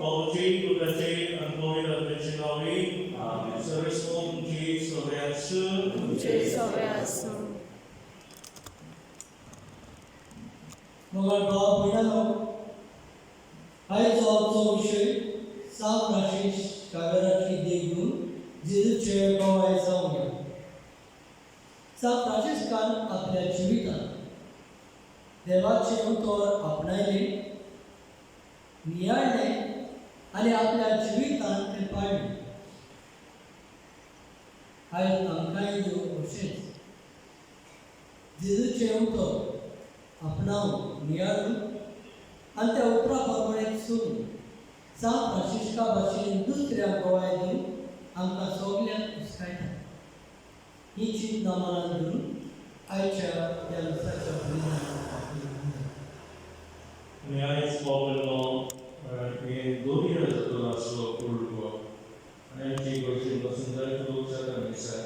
Bauci, Budaci, and Boyd of Michinawi, Sarismon, G. Soveatsu, Mogador Pinano, I also wish St. Francis Xavier Jesus chair go as on St. Francis can आपल्या जीवितात देवाचे उतर आपणायले नियाळले आणि आपल्या जीवितांत ते पाळले आयज आमकांय अशेंच जेजूचे उतर आपणावन नियाळून आनी त्या उतरा बरोबरेक सुरू सान फ्रांसिस्का भाशेन दुसऱ्या गोवाय दिवन आमकां सगल्यांक उस्कायता ही चीज नामांत धरून आयच्या त्या दिसाच्या बलिदानाक न्याय स्वावलंबन हे 2 years ago असलो पूर्व आणि जी गोष्टी सुंदर लोक जाता दिसा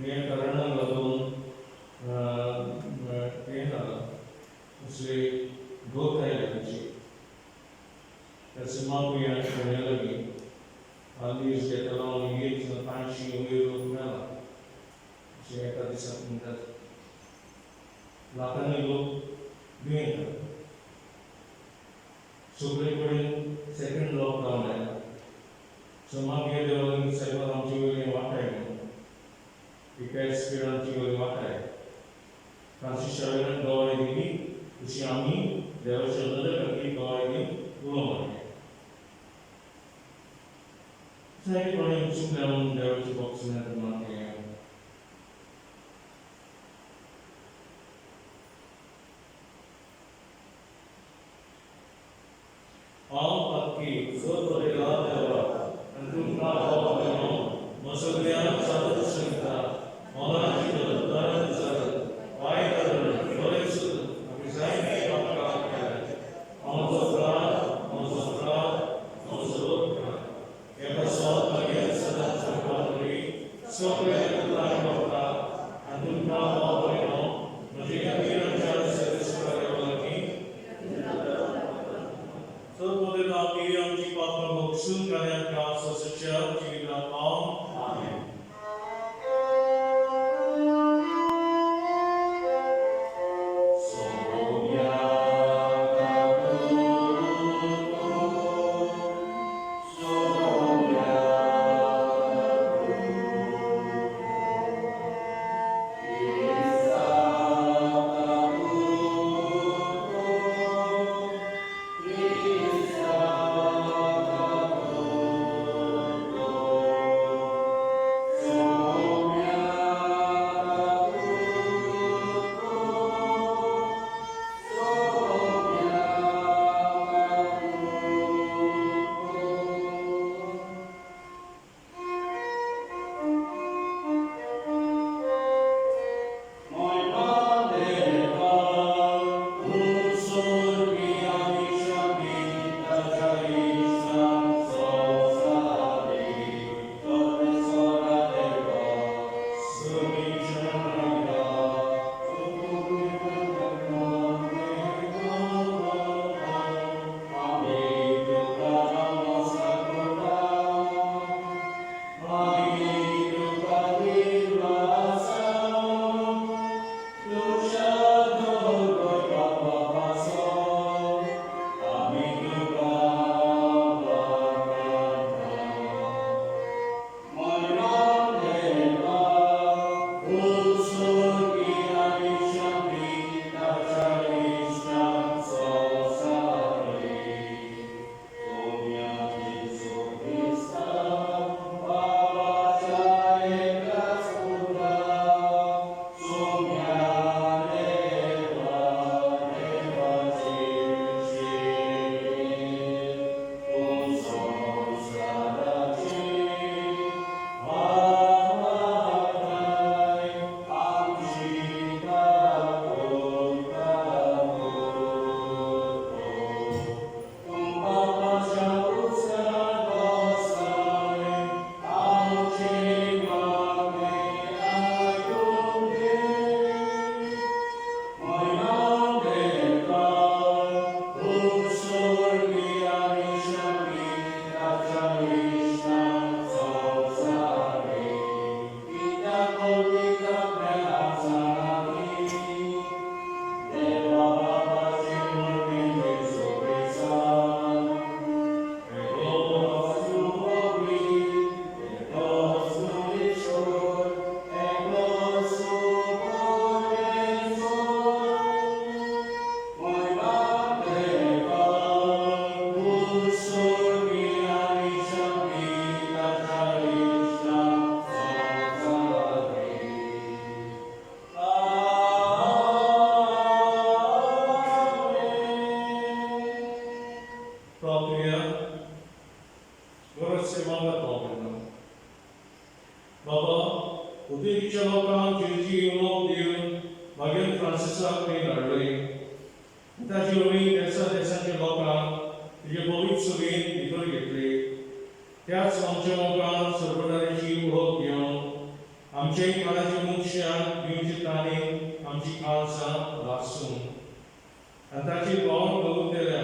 हे कारणाक लागून हे झालं दुसरे गोत आयले आमची त्या सिमापुया खेळ्या लागली आधी घेतला इंग्लीश 500 euro मेला अशें एका दिसाक म्हणटात लाखांनी लोक भियेतात सगळे कडेन सेकंड लॉकडावन आयला सो मागीर देवान सायबा आमची वयली वाटाय एका स्पिडांची वयली वाटाय फ्रांसीस शावेरान गोवाय दिली तशी आमी देवाच्या नदर खातीर गोवाय दी उलो मारले सायडी कोणी चूक लावन देवाची बॉक्स मारले Alpaki, Sotoria, and Kumna, Masolian, Sadat Shinta, Monarchical, Taran Sadat, Vaidar, Flores, Abizaini, Monzofra, Ebersol, Maria, Sadat Shinta, Sotoria, Taran, and Kumna, Majika, Charles, So, for the Lord, keep up the book soon, and cross as a church, you will all. Amen. Lord. वांगडा Paulo बाबा उदेगीच्या लोकांक जेजी उलोवप दिवन मागीर फ्रांसिसाक थंय धाडलोय ताची उणी देशाच्या लोकांक तुजे पवित्र सभेन भितर घेतली त्याच आमच्या लोकांक सर्वदाराची ओळख घेवन आमचे काळाच्या मनशाक दिवचे ताणें आमची खालसां वाचून आनी ताची पावन बघून केल्या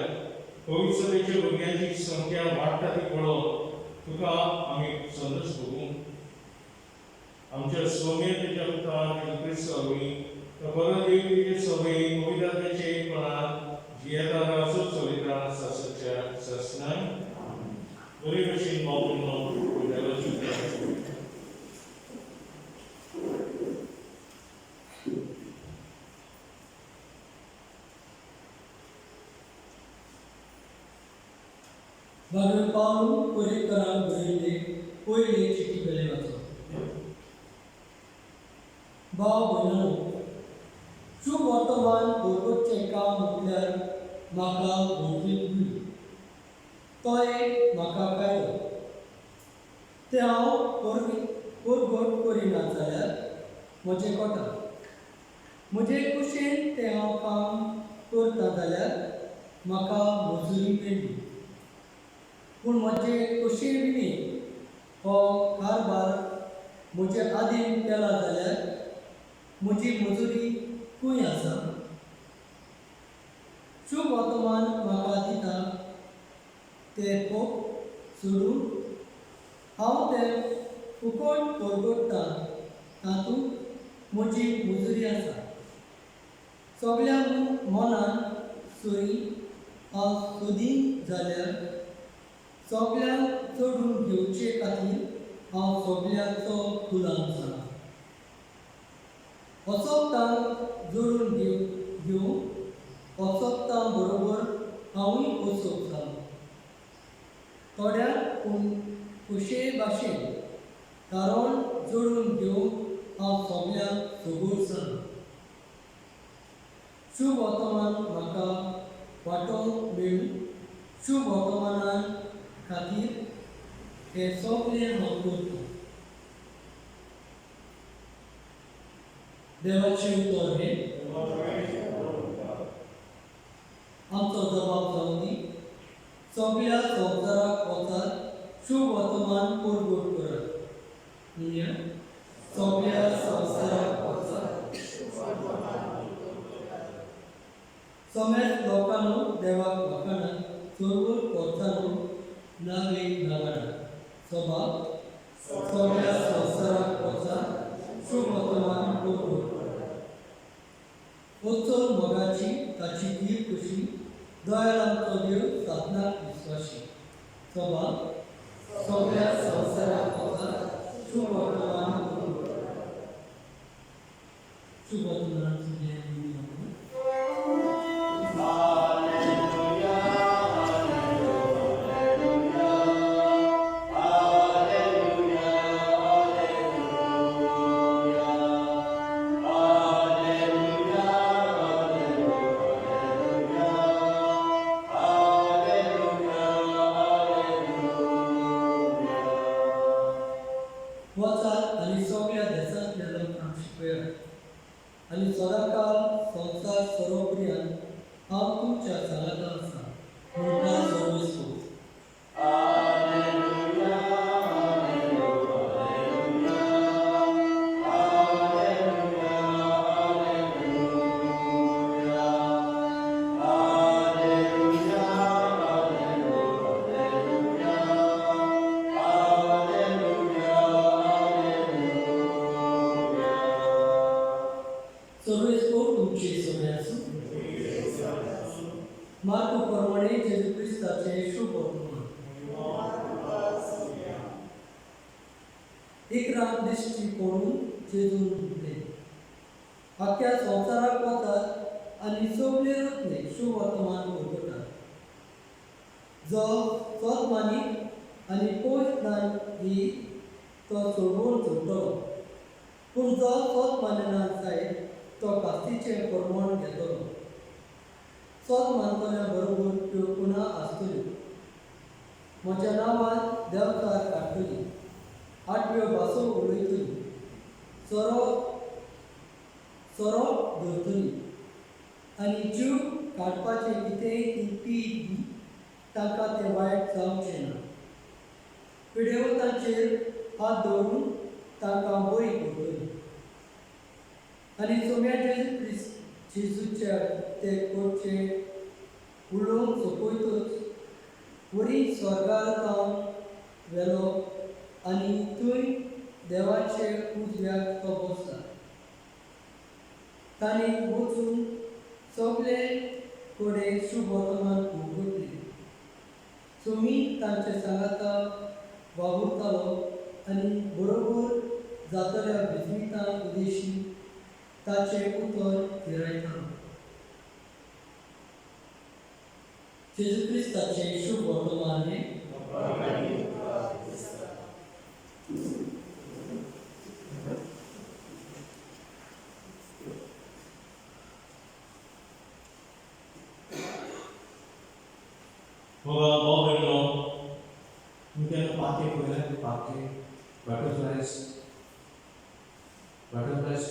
पवित्र सभेच्या भुरग्यांची संख्या वाडटा ती पळोवन तुका आमी संतोश भोगूं आमच्या सौम्यतेच्या पुतान क्रिस्तावी परत देवीचे सभेन पवित्रात्म्याचे एकपणान जियेता रासूच चलिता सासच्या ससनाय बरे भशेन मावून देवाची भगवान पावलो कोरेकरान बरयल्ले पयले चिठी वेले वाचो भाव भयणानो शुभ वर्तमान भोगोवचें काम म्हटल्यार म्हाका भोगली उरली तो एक म्हाका कायदो तें हांव परगट करिना जाल्यार म्हजें कोटा म्हजे कुशीन तें हांव काम करता जाल्यार म्हाका मजुरी मेळ्ळी पूण म्हजे कुशीन हो कारबार म्हजे आदीन केला जाल्यार म्हजी मजुरी खंय आसा शुभ वर्तमान म्हाका दिता तें पोप सोडून हांव तें फुकट परगट्टा तातूंत म्हजी मजुरी आसा सगळ्या मनान सोयी हांव सोदीन जाल्यार सगळ्यांक चडून घेवचे खातीर हांव सगळ्यांचो गुलाम जाला वचोपतांक जोडून घेवं वचोपतां बरोबर हांवूय वचप जालो थोड्यांक पूण खुशे भाशेन कारण जोडून घेवंक हांव सगळ्यांक सोबूर जालो शुभ वर्तमान म्हाका वांटोवंक मेळूं शुभ वर्तमानान खातीर हे सगळें हांव करतां देवाचे उतर हे आमचो जबाब जावन दी सगळ्या संवसाराक वचात शुभ वर्तमान परगट करात सगळ्या संवसाराक वचात समेत लोकांनो देवाक वखाणात चळवळ करतानो नागरी नागाडा सभा सगळ्या संवसाराक वचात शुभ वर्तमान परगट वचून मोगाची ताची तीर कशी दयाळ आमचो देव साधनाक विश्वासी सभा सगळ्या संवसाराक वचात शुभ वर्तमान परगट शुभ वर्तमान वचात आनी सगळ्या देशांतल्या लोकांक शिकयात आनी सदांकाळ संवसार सर्वप्रियान हांव तुमच्या सांगाता आसा म्हणटा सर्वेस्व मार्क प्रमाणे जेजू क्रिस्ताचे शुभ वर्तमान एक रात दिश्टी पडून जेजून उठले आख्या संवसाराक वतात आनी सगळे रत्ने शुभ वर्तमान करतात जो सत मानीक आनी पयस दान दी तो सोडून सोडटलो पूण जो सत मानना जायत तो कास्तीचें प्रमाण घेतलो सत मानतल्या बरोबर त्यो पुना आसतल्यो म्हज्या नांवान देवकार काडटली, आठव्यो भासो उलयतली, सोरो सोरो धरतली, आनी जीव काडपाचें कितेंय चिंती तांकां तें वायट जावचें ना. पिडेवतांचेर हात दवरून तांकां बरी करतली. आनी सोम्या जेजूच्या ते कोडचे उलोवंक सोंपयतच वरी स्वर्गार जावन वेलो आनी थंय देवाचे उजव्याक तो बसला. तांणी वचून सगळे कोडे शुभ वर्तमान उगडले. सोमी तांचे सांगाता वावुरतालो आनी बरोबर जातल्या भिजवितां उदेशी ताचे उतर फिरयतालो. जेजू क्रिस्ताचे शुभ वर्तमान हे butterflies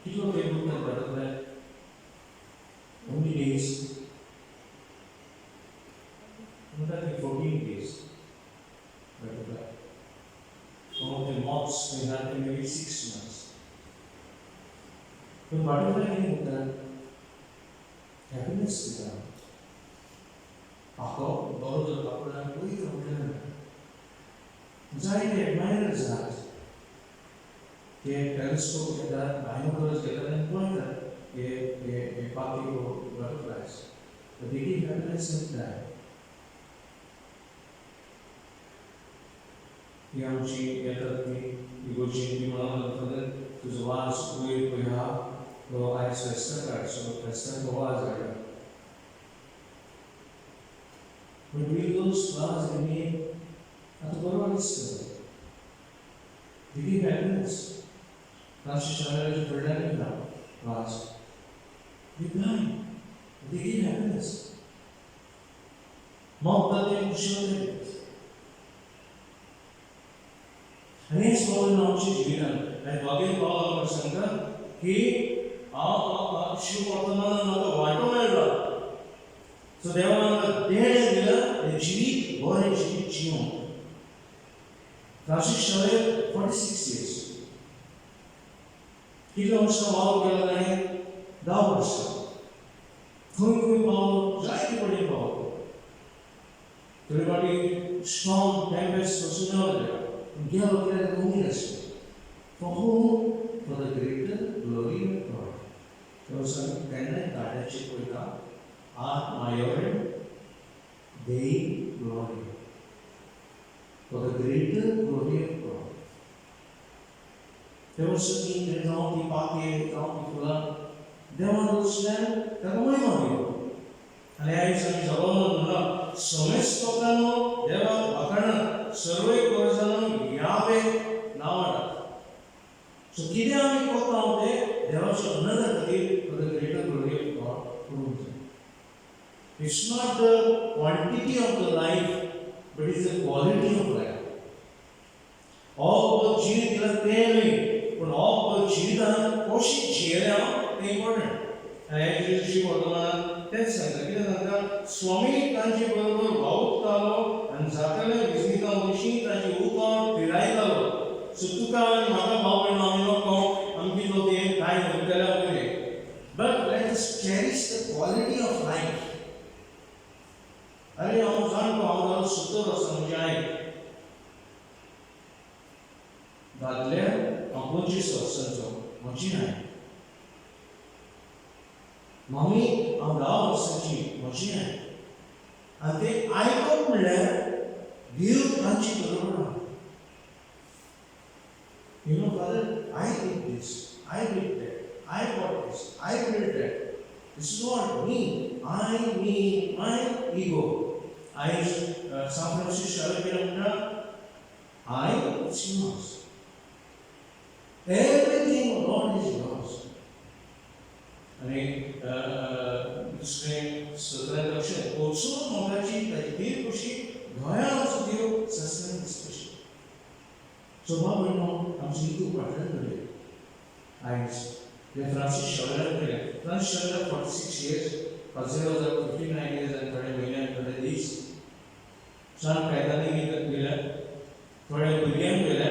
कितलो वेळ उरता butterfly? Only days. Not only 14 days. Butterfly. Some of the moths may have maybe 6 months. But butterfly नहीं होता, happiness के कारण. आपको बहुत अपना कोई प्रॉब्लम नहीं. जाइए admirers हैं. कि टेलीस्कोप के द्वारा बाइनोकुलर्स के द्वारा पॉइंट कर ये पार्टी को बटरफ्लाइज तो देखिए हैप्पीनेस मिलता है. ये आमची येतात की गोची की मला नंतर तुझं वास होईल पहिला तो आयस वेस्टर्न काढतो वेस्टर्न गोवा जायला. But we those flowers remain at the bottom of the story. They give happiness. Francis Xavier is pretending now, was they blind, they give happiness. Mauta tem kushale. अनेक स्कूल नामची जीवन है बाकी पाव प्रसंग कि आप शिव वर्तमान ना तो वाटो मेळला. सो देवानं देणे दिलं जीवित बरे जीवित जीवन. Francis Xavier 46 years. किती वर्ष वाव केला नाही 10 वर्ष. खूप वाव जायती पडली वाव. everybody strong tempest personality. Dia berkata komunis. For whom? For the greater glory of God. Terus karena ada cipta ad maiorem Dei glory. For the greater glory of God. Terus ini dengan dipakai dengan itulah Dewan Ruslan terumai mana? Alihai sami zaman mana semestokano Dewa akan सर्वे कोर्सनं यावे Nawada. So किती आम्ही कोता होते देवाच्या अनंतातील for the greater glory of God करून. It's not the quantity of the life, but it's the quality of life. all जीवित दिला ते नाही पण all जीवितान कशी जियल्या ते इम्पॉर्टंट. आणि जेजूची वर्तमान तेच सांगता किती सांगता स्वामी तांचे बरोबर वावुरतालो आणि जातले विस्मिता उशी तांचे उतर फिरायतालो. सो तुका आनी म्हाका भाव भयणो आमी नको आमची लोक हे काय म्हणटले पळय. But let us cherish the quality of life. अरे हांव जाणटो हांव जालो सुतर आसा म्हणजे आई दादल्या हांव 25 वर्सांचो म्हजी आई. मम्मी हांव 10 वर्सांची म्हजी आई. आनी ते आयकप म्हणल्यार देव तांची बरोबर. You know, Father, I did this, I did that, I got this, I built that. It's not me, my ego. St. Francis Xavier, it's yours. Everything of God is yours. आणि दुसरे 17 लक्ष पोचून मोगाची ताची कशी गोंयांत आमचो देव सस्टेनन्स स्पेशल. सो हांव म्हणून आमची हिंदू पाठण केले आयज जे फ्रांसीस शॉवेरान केले. फ्रांसीस शॉवेरान 46 years, 59 years आनी थोडे म्हयने आनी थोडे दीस St.Cajetan गेल्या. थोड्या भुरग्यांक गेल्या.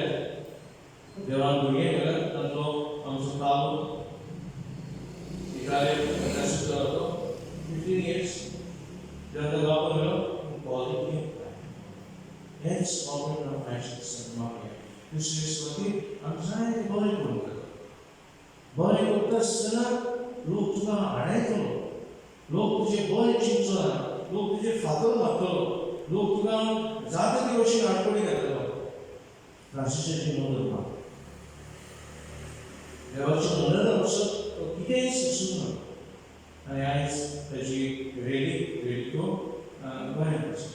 देवान भुरग्यांक गेल्या तांचो आमचो काब इटालीन एम्बेसेडर होतो 15 years. जेन्ना गांवांत गेलो positive H government of Francis मागले. दुसरे सुवाती आमी जायते बरें करून घेता. बरें करता आसतना लोक तुका आडायतलो. लोक तुजे बरें चिंतना. लोक तुजे फातर मारतलो. लोक तुका जाता ती अशी आडकोडी घालतलो. फ्रांसीसाची मदत ना. देवाचो मदत वचत तो कितेंय सुचूंक ना. आनी आयज ताची रेडिको गोंयांत आसा.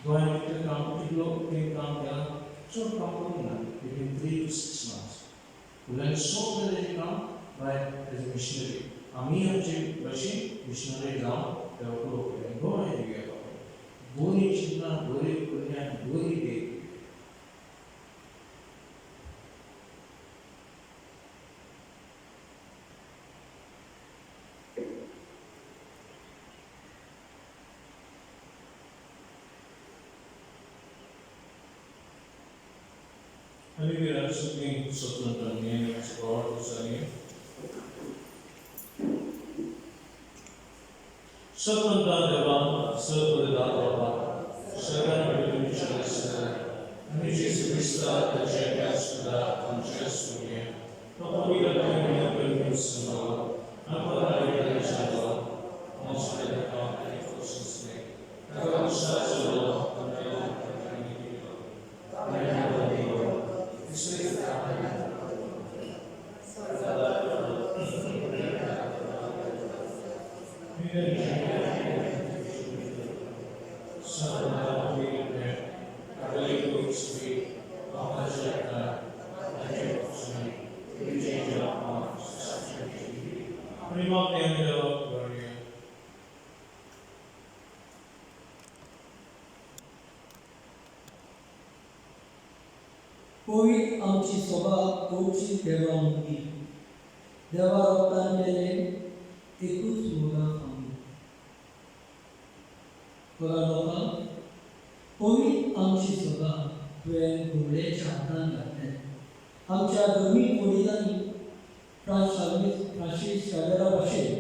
गोंयांत कितलो काम केलां चड काम करूंक ना. Between 3 to 6 months. उरलेलें सगळें ताजें काम भायर एज अ मिशनरी. आमी आमचे भाशेन मिशनरी जावन देवा करूंक जाय. गोंय घेवया बरी चिंतना, बरी कन्या, बरी देख. Hallelujah, sugli sotrantamien, God usani. Sotranta devan, sotranta Shagan Revolutionist, Amicis Vista, the Jackass, the Conscious Union, Papavida Camino Permisano, Apollo Channel, Most of the Company Forces Name, Nagan Shazolo, Covid आमची सभा कोवची देवा मुगी. देवा रोगतान केले एकूच मोगा आमी. बघा लोकां, Covid आमची सभा तुवें घोवडेच्या हातान घातले. आमच्या दोनूय वडिलांनी फ्रांसीस शावेरा भाशेन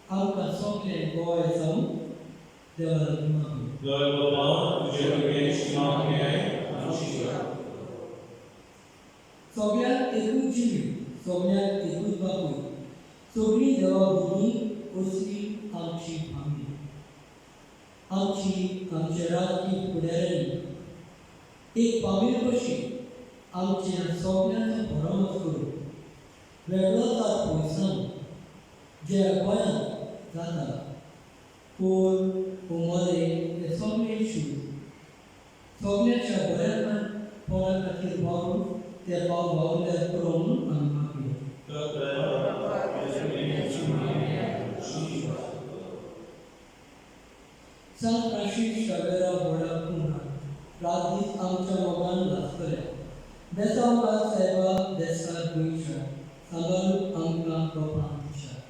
आमकां सगळें गोंय जावन देवाला मागून. जय बाबा, तुजे वेची मागणी आहे. सगळ्यांक एकूच जीव, सगळ्यांक एकूच बापूय, सगळीं देवा भुरगीं असली आमची फामी. आमचे राजकीय फुडाऱ्यांनी एक फामील कशी आमच्या सगळ्यांचो भरवंस करून वेगळो जात पयसान जे गोंयांत जाता पोर उमोले हे सगळे इश्यूज सगळ्यांच्या बऱ्यापण पोरा खातीर वावरून ते वावुरल्यार पुरो म्हणून आमी मागयो. सांत फ्रांसीस शावेरा व्हडा कुंभार रात दीस आमच्या मोगान लासतले. बेसांवकार साहेबा देसार गोंयच्या सांबाळून आमकां गोपान दिशात.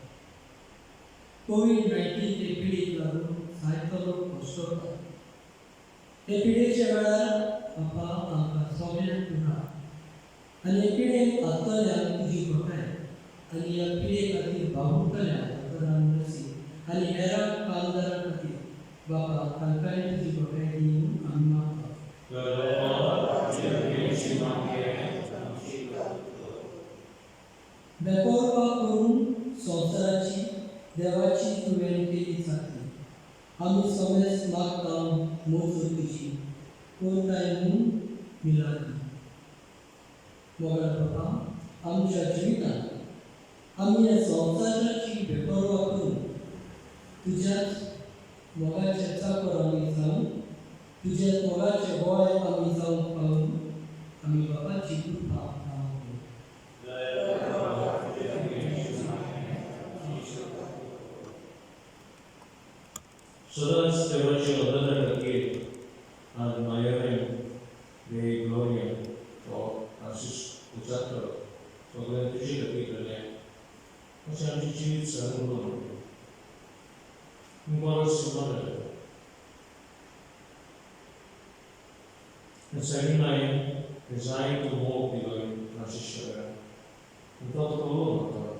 कोविड-19 ते पिडीक लागून जायतो लोक कश्ट करतात. हे पिडेच्या वेळार बापा आमकां सगळ्यांक पुरा आनी पिडेक आसतल्यांक तुजी घोटाय आनी ह्या पिडे खातीर भावुरतल्यांक आदारान नसी आनी हेरांक कामदारां खातीर बापा तांकांय तुजी घोटाय दी म्हूण आमी मागता. बेपर्वा करून संवसाराची देवाची तुवें केली जातली. आमी समेस मागता मोजो तुजी कोणताय म्हूण मिलादी. मोगल बाबा, आमच्या जिवितांत आमी ह्या संवसाराची बेपर्वा करून तुज्याच मोगाचे चाकर आमी जावन तुज्याच मोगाचे गोंय आमी जावंक पावून आमी बाबाची कृपा Sudan's devotion other than and Mayarim, the Gloria, or Francis Xavier, so the Digital Peter, which I'm teaching Samuel. Morris Mother. And 79 designed to move the Francis Xavier. And thought of all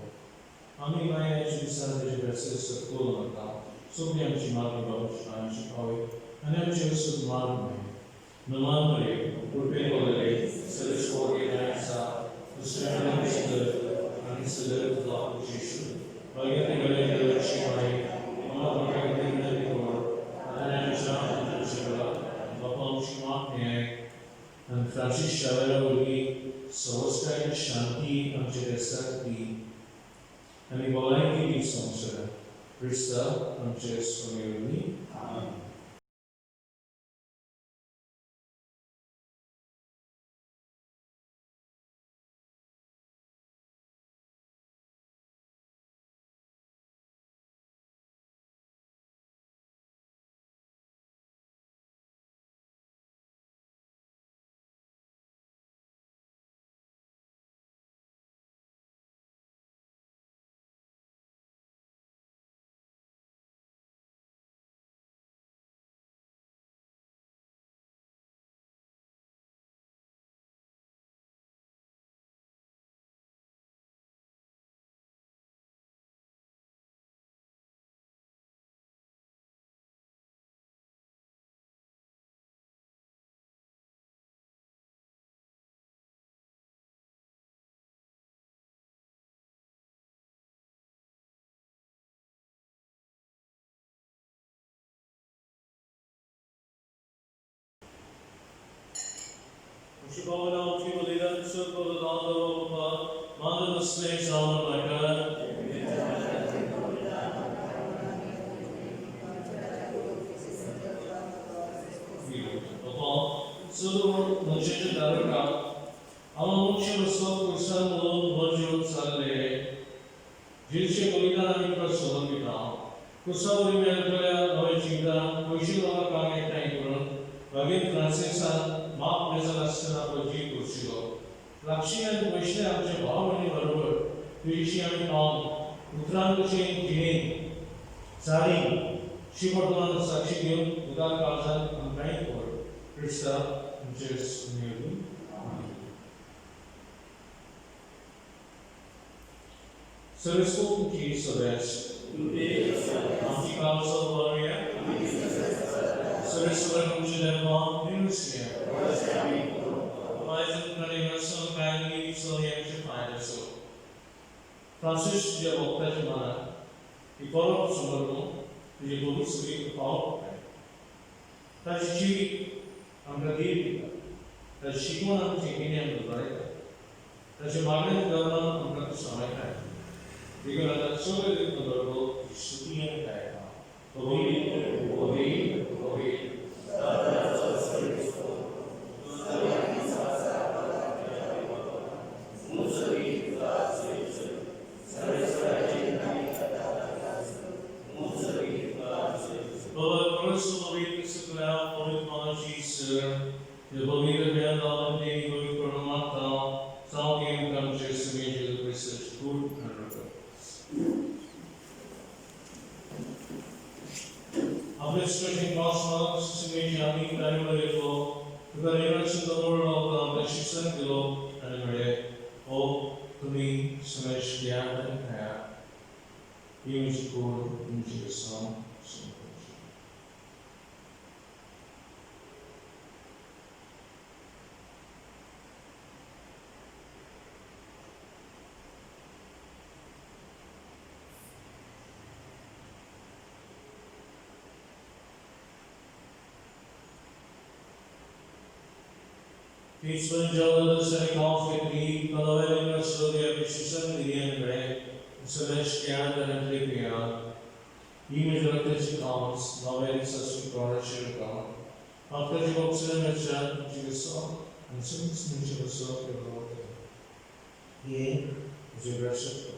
Ami Maya actually started to assist the cool account. So we am Chimaki Babush, I am Chicago, and I'm just Marmay. Namandre, prepare for the day, service for the Nasa, the strengthening and the law of Jesus. By getting a little Chimay, Mama protecting the door, and I'm Cham and Chibla, Bapam Chimak, and Francis Xavier will be so style Shanti and Chedesaki. And the Bolangi is sponsored. Krista and Chess from Yoni. Shibona, Chibolida, Circle of the Lord, Mother of Snakes, all my God. Suru, Nujit, Daraka, Alamuchi, Soap, Sun, Lord, Virgil, Sunday, Jilche, Bolida, and Kasovita, Kusauri, Melatoya, Noijida, Kushila, Kanga, Tanguran, Bagin, Francis, Mark, Nezalastana, Koji, Kushilo, Lakshi and Vishnu, Amcha, Bhavani, Varur, Vishi and Tom, Utran Kushin, Jini, Sari, Shivardhan, Sakshi, Udar Kazan, and Kaipur, Krista, and Jess, Newton. Serviceable keys of S. Anti Council Gloria. Serviceable Mushadema, Nusia. Horizon Universal Family, so the action finder so. Francis Javokajmana. He followed Sumarno, the Guru Sri Paul. Tashi Amradi, the Shikona taking him the right. Tashi Margaret Governor Amrata Samaka. Because that's so very honorable, Suki and Kaya. Ovi. The Bolivia Band of the Day going for a month, some game countries to major research, good and record. Administrating cosmos, Simejani, primary flow, to the direction of the world of the Shipson below, and Mare, O to me, Sumesh, Gyan, and Kaya, image code, image song. Peaceful Jonas and conflict lead, Palavan and Sodia, Vishishan, the end bread, Sumesh Gyan and Tripia, image recognition commons, Novel such production account. After the Oxen and Chan, Jigasaw, and since Nijigasaw, the Lord. Here is a recipe.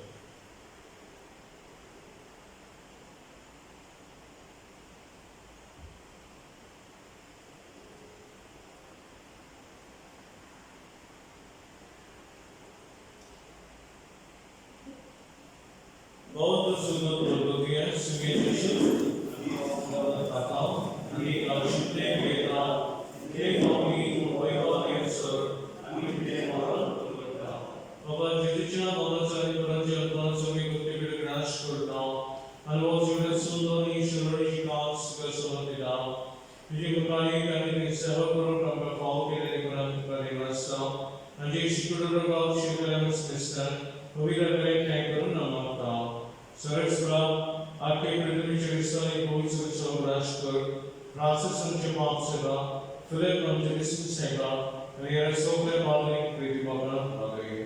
बहुत सुंदर प्रकृति है सुमेश बताओ ये आशिते वेदा ये copy वैभव answer ये moral बाबा जितना बहुत सारी परंपराएं बहुत सभी को तेरे ग्रास करता हूँ अनुभव जीवन सुंदर ईश्वर की कांस का समझता मुझे कोंकणी करने सेवा करो प्रभु पाओ के लिए गुणान परिवर्तन मुझे शिकुड़ों का शिकुड़ों स्मिस्टर पवित्र करे क्या करो नमस्ता सरस्वती आपके पृथ्वी चरिस्तानी कोई सुविचार राष्ट्र फ्रांसिस संचेपाप सेवा फिलिप मंजरिस्म सेवा मेरा सोपले बालनी प्रीति बाबना बागे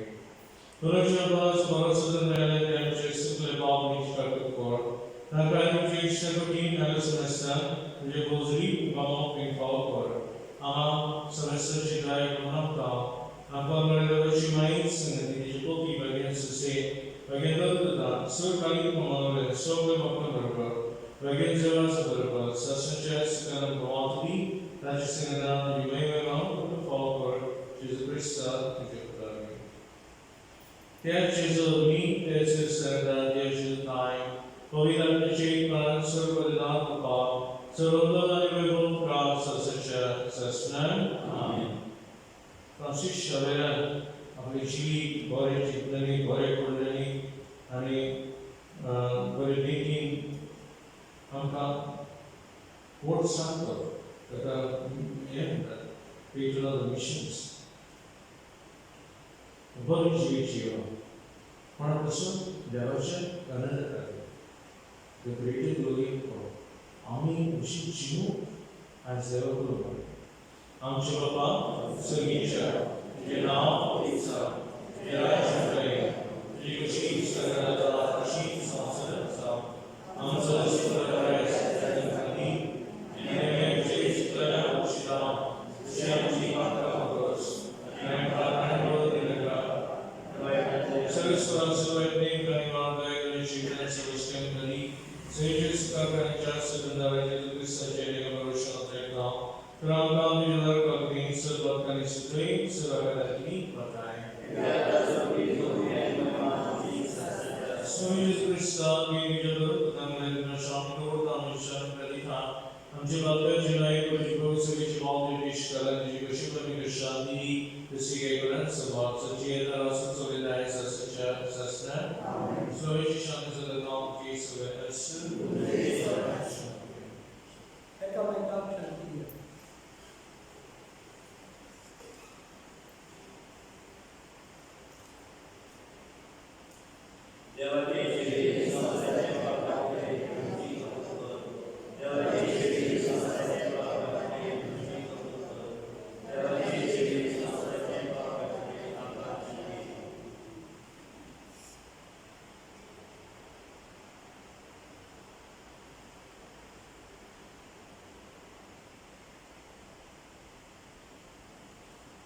Donoświadczając Bożego Narodzenia przez Bałnić Kartukor, na kraju dzisiejszego dnia semestra, gdzie pozwoli Wam Pinkor, a semestr czytaje Konopka, a Pamela Szymajcy, gdzie poki bagian sese, bagian dodana, Surkali Pomare, Sobe Bakandarka, bagian Zela Sadarka, Sasancha Sikaram Bawatli, Rajasingana, Yumeva, Falkor, Jesus Christa, Dear Jesus, me, dear sister, dear Jesus, time. Pavitra Pichik, Paran, Survadana, Papa, Survadana, Vivo, Pras, Sacha, Sasnan. Amen. Francis Xavier, आपली जी बरे चिंतनी, बरे पडलेली आणि बरे देखील आमकां coat सांगतो ताका हे म्हणटात पीपल ऑफ द मिशन्स बरी जिवीची पण कसं देवाचे आनंद करता द ग्रेटेस्ट ग्लोरी आमी अशी जिवू आनी सेवा करूं आमचे बाबा सगळींच्या तुझे नाव इच्छा तुझे राज्य येईल तुझी कशी इच्छा जाता तशी संसारात जावं आमचो जीव करायचा खाली आणि तुझे इच्छा उशिरा तुझे आमची मात्र करस आणि प्रार्थना करू दिनका सर्वस्वरांचं वैज्ञानिक धन्यवाद आहे जीवनाचे celestial करी सेजेस का करण्याच्या सुगंधाचे ख्रिस्ताचे भरोसा ठेवता Terangkan di luar kami sebabkan istri sebabkan ini pakai. Suami Kristus kami jadul tentang mereka syamur kami syam berita. Kami bapak jenai berjumpa sebagai jemaat di sekolah di Bastora Goa di St.Cajetan sebab St.Cajetan rasa solidar sesuatu sastra. Suami Kristus adalah nama Yesus Kristus.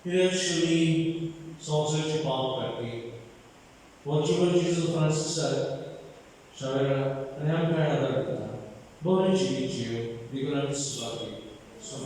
He actually sausage bomb factory. What Jesus Francis Xavier, and I'm kind of that. Born in Chichu, the grand sluggy. So,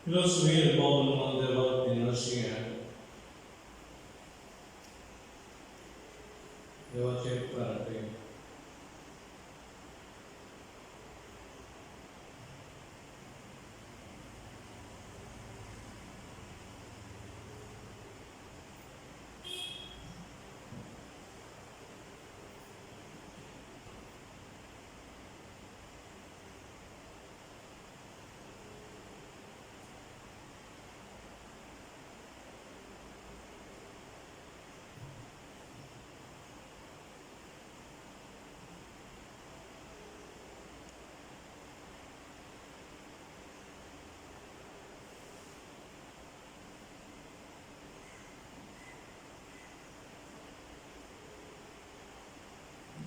Philosophy involved on the work in nursing and they were checked parenting.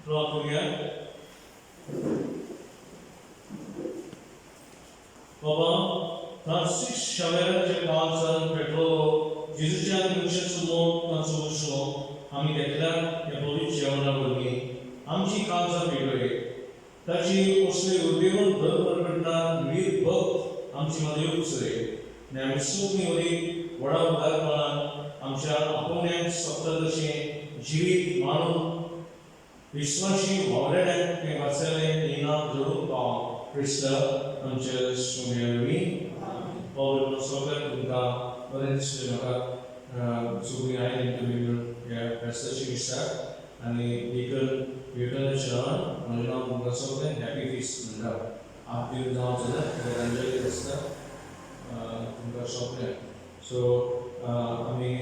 Drop again. Baba, Francis Xavier Johnson, Petro, Jesus Mission Sumo, Consumo, Ami Declan, Yapovic Yamana Burgi, Amchi Kansa Pedro, Tachi Osle Ubion, Burberna, Mir Bok, Amchi Madu Sure, Namusumi Uri, Wada Darman, Amcha opponents, Saptadashi, Jivit Manu. विश्वासी वावरडे के वसले नीना जरूर पाओ Crysta अंचे सुमेरवी और नसोकर उनका वरेंस मका सुबह आए interview या पैसेज किस्सा अनि लीगल चलान मजना उनका सोकर हैप्पी फीस उनका आप भी उदाहरण चला रंजन किस्सा उनका सोकर so हमें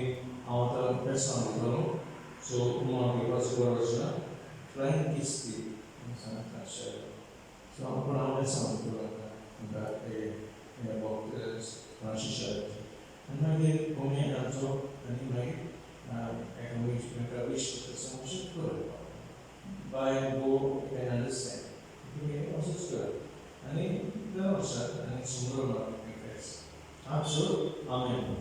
आवाज़ पैसा निकालो so उन्होंने के पास कोई Frank is the St. So I'm going to something about St. Francis Xavier. And I get home and so and I can wish that someone should go. By go and understand. It also good. And there also and it's more about face. Absolutely. Amen.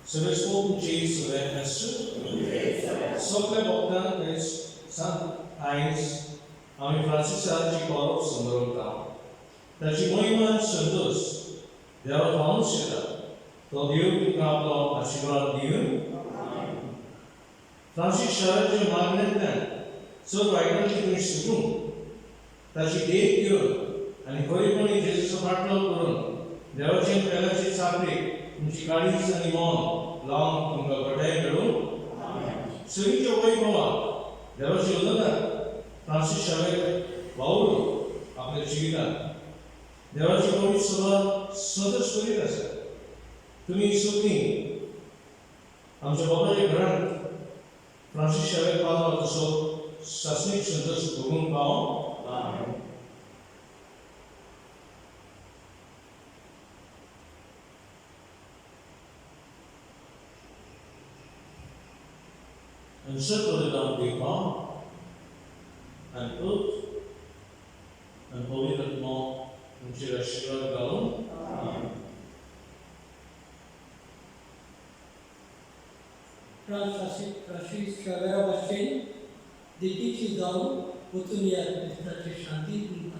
So let's go to Jesus and Esther. So the Bogdan is St. Heinz, Ami Francis Xavier called Sundaram town. Tachi Moiman Sundus, they are found Shida. So you can come to Ashirad Dieu. Francis Xavier magnet then. So vital to finish the room. Tachi gave you, and Koriponi Jesus of Hartlow Kurun. They were chained Pelachi Sapri, Mchikadis and Imon, long from the Patai room. So each away from there was another Francis Xavier Bauru, after Chigita. There was a very sober story. To me, so me. I'm the Baba Grant. Francis Xavier Bauru of the Sasnik Sundas Pugun Bao. And circle it down the palm and put and hold it at more until a shiva galon. Francis Xavier Bashin, the teacher down, Putunia, Mr. Shanti.